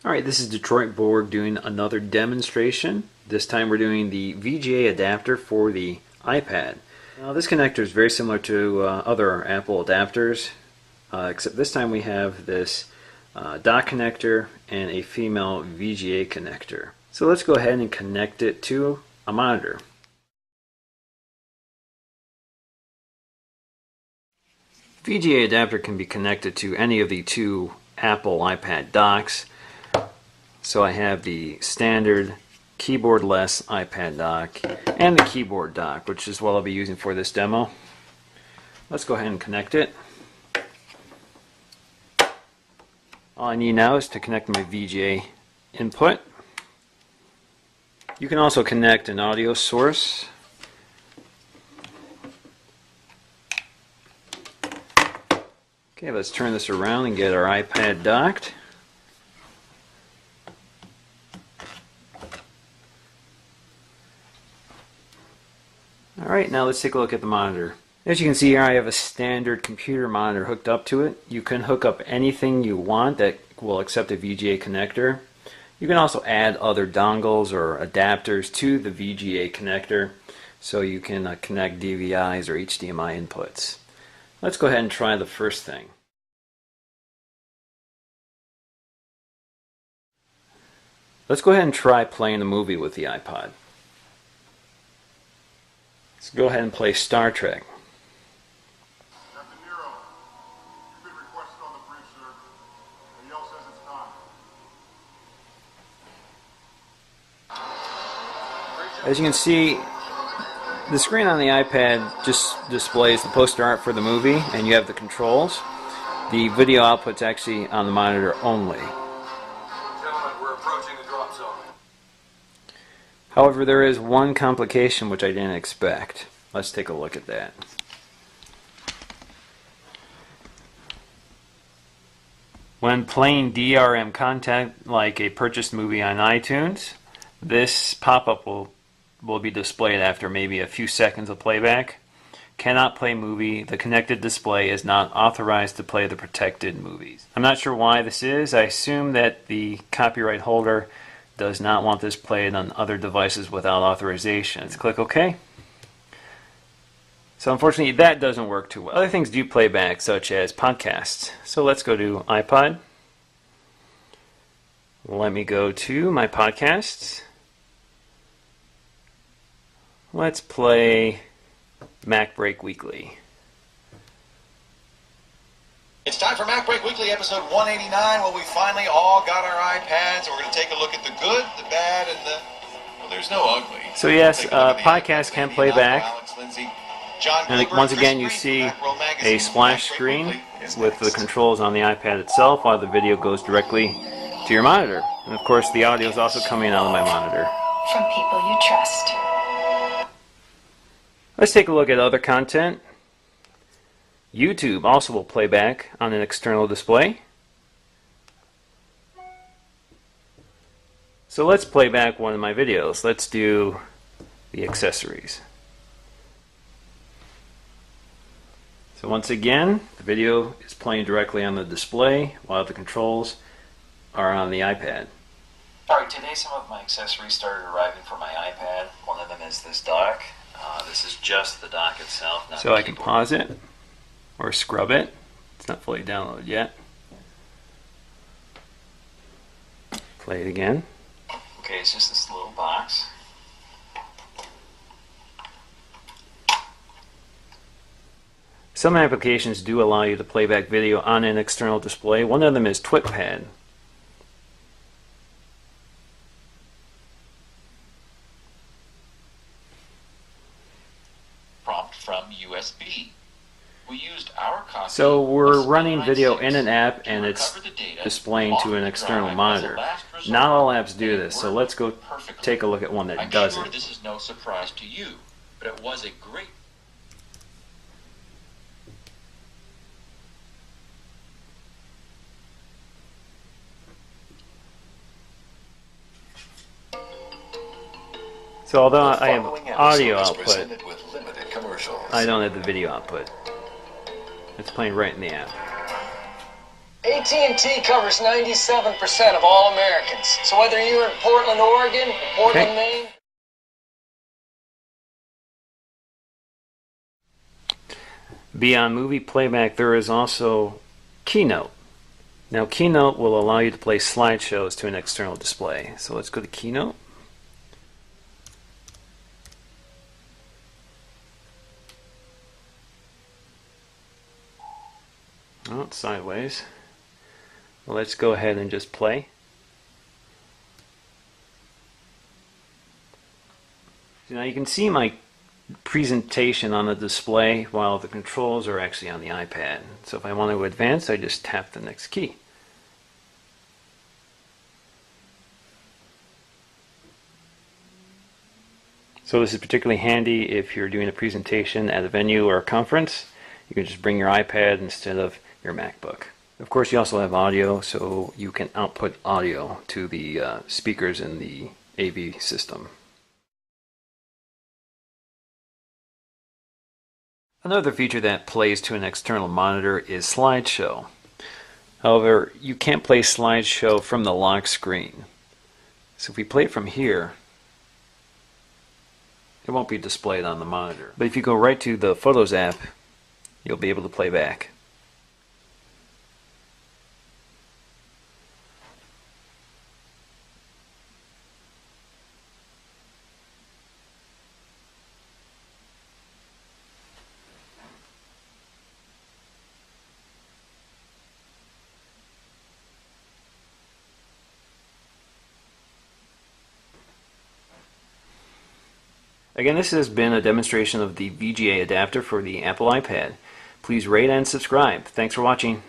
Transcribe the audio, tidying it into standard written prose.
Alright, this is Detroit Borg doing another demonstration. This time we're doing the VGA adapter for the iPad. Now this connector is very similar to other Apple adapters, except this time we have this dock connector and a female VGA connector. So let's go ahead and connect it to a monitor. VGA adapter can be connected to any of the two Apple iPad docks. So I have the standard keyboard-less iPad dock and the keyboard dock, which is what I'll be using for this demo. Let's go ahead and connect it. All I need now is to connect my VGA input. You can also connect an audio source. Okay, let's turn this around and get our iPad docked. Alright, now let's take a look at the monitor. As you can see here, I have a standard computer monitor hooked up to it. You can hook up anything you want that will accept a VGA connector. You can also add other dongles or adapters to the VGA connector so you can connect DVIs or HDMI inputs. Let's go ahead and try the first thing. Let's go ahead and try playing a movie with the iPod. Let's go ahead and play Star Trek. As you can see, the screen on the iPad just displays the poster art for the movie, and you have the controls. The video output's actually on the monitor only. Gentlemen, we're approaching the drop zone. However, there is one complication which I didn't expect. Let's take a look at that. When playing DRM content like a purchased movie on iTunes, this pop-up will be displayed after maybe a few seconds of playback. Cannot play movie. The connected display is not authorized to play the protected movies. I'm not sure why this is. I assume that the copyright holder does not want this played on other devices without authorization. Let's click OK. So unfortunately that doesn't work too well. Other things do play back, such as podcasts. So let's go to iPod. Let me go to my podcasts. Let's play Mac Break Weekly. It's time for Mac Break Weekly, episode 189, where we finally all got our iPads, and we're going to take a look at the good, the bad, and the... Well, there's no ugly. So yes, podcasts can play back. And once again, you see a splash screen with the controls on the iPad itself, while the video goes directly to your monitor. And of course, the audio is also coming out of my monitor. From people you trust. Let's take a look at other content. YouTube also will play back on an external display. So let's play back one of my videos. Let's do the accessories. So once again, the video is playing directly on the display while the controls are on the iPad. Alright, today some of my accessories started arriving for my iPad. One of them is this dock. This is just the dock itself. Not so I can pause it or scrub it. It's not fully downloaded yet. Play it again. Okay, it's just this little box. Some applications do allow you to play back video on an external display. One of them is TwitPad. Prompt from USB. We used our copy. So we're running video in an app and it's displaying to an external monitor. Not all apps do this, so let's go take a look at one that doesn't. I'm sure this is no surprise to you, but it was a great... So although I have audio output, I don't have the video output. It's playing right in the app. AT&T covers 97% of all Americans. So whether you're in Portland, Oregon, or Portland, Okay. Maine... Beyond movie playback, there is also Keynote. Now, Keynote will allow you to play slideshows to an external display. So let's go to Keynote. Oh, it's sideways. Well, let's go ahead and just play. So now you can see my presentation on the display while the controls are actually on the iPad. So if I want to advance, I just tap the next key. So this is particularly handy if you're doing a presentation at a venue or a conference. You can just bring your iPad instead of your MacBook. Of course, you also have audio, so you can output audio to the speakers in the AV system. Another feature that plays to an external monitor is slideshow. However, you can't play slideshow from the lock screen. So if we play it from here, it won't be displayed on the monitor. But if you go right to the Photos app, you'll be able to play back. Again, this has been a demonstration of the VGA adapter for the Apple iPad. Please rate and subscribe. Thanks for watching.